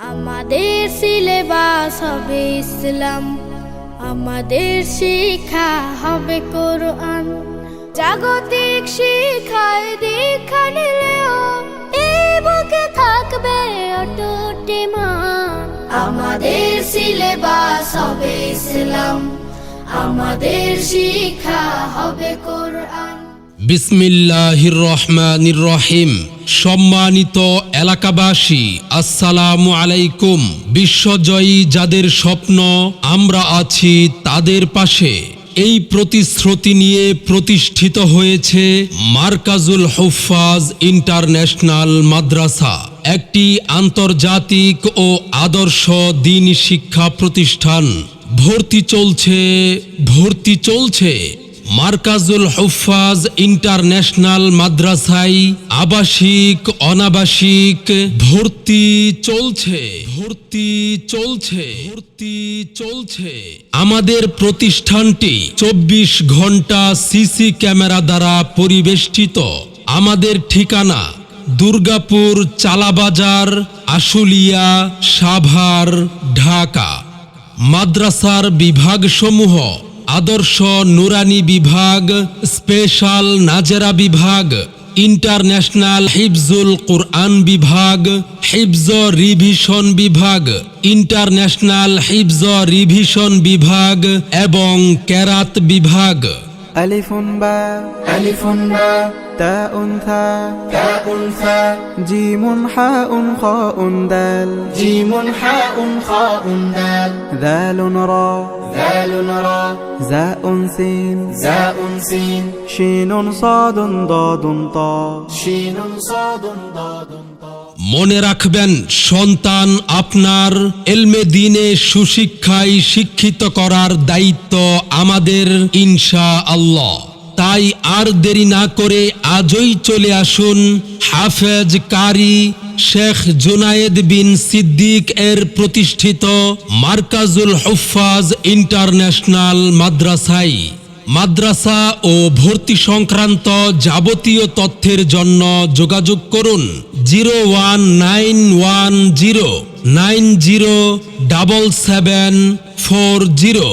আমাদের সিলেবাস হবে ইসলাম, আমাদের শিক্ষা হবে কোরআন। জাগতিক শিক্ষায় দীক্ষা নিলেও এই বুকে থাকবে অটুট ঈমান। আমাদের সিলেবাস হবে ইসলাম, আমাদের শিক্ষা হবে কোরআন। বিসমিল্লাহির রহমানির রহিম। সম্মানিত এলাকাবাসী, আসসালামু আলাইকুম। বিশ্বজয়ী যাদের স্বপ্ন, আমরা আছি তাদের পাশে, এই প্রতিশ্রুতি নিয়ে প্রতিষ্ঠিত হয়েছে মারকাজুল হুফাজ ইন্টারন্যাশনাল মাদ্রাসা, একটি আন্তর্জাতিক ও আদর্শ দ্বীনি শিক্ষা প্রতিষ্ঠান। ভর্তি চলছে মারকাজুল হুফাজ ইন্টারন্যাশনাল মাদ্রাসায় আবাসিক অনাবাসিক ভর্তি চলছে। আমাদের প্রতিষ্ঠানটি 24 ঘন্টা সিসি ক্যামেরা দ্বারা পরিবেষ্টিত। আমাদের ঠিকানা দুর্গাপুর চালাবাজার, আশুলিয়া, সাভার, ঢাকা। মাদ্রাসার বিভাগসমূহ: আদর্শ নুরানি বিভাগ, স্পেশাল নাজেরা বিভাগ, ইন্টারন্যাশনাল হিফজুল কুরআন বিভাগ, হিফজ রিভিশন বিভাগ, ইন্টারন্যাশনাল হিফজ রিভিশন বিভাগ এবং কেরাত বিভাগ। আলিফুন বা তাউন থা জিমুন হাউন খাউন দাল দালুন রা জাউন সিন শিনুন সাদুন দাদুন তা। মনে রাখবেন, সন্তান আপনার ইলমে দ্বীনে সুশিক্ষায় শিক্ষিত করার দায়িত্ব আমাদের ইনশাআল্লাহ। তাই আর দেরি না করে আজই চলে আসুন হাফেজ কারি শেখ জুনায়েদ বিন সিদ্দিক এর প্রতিষ্ঠিত মারকাজুল হুফাজ ইন্টারন্যাশনাল মাদ্রাসায়। মাদ্রাসা ও ভর্তি সংক্রান্ত যাবতীয় তথ্যের জন্য যোগাযোগ করুন 01910907740।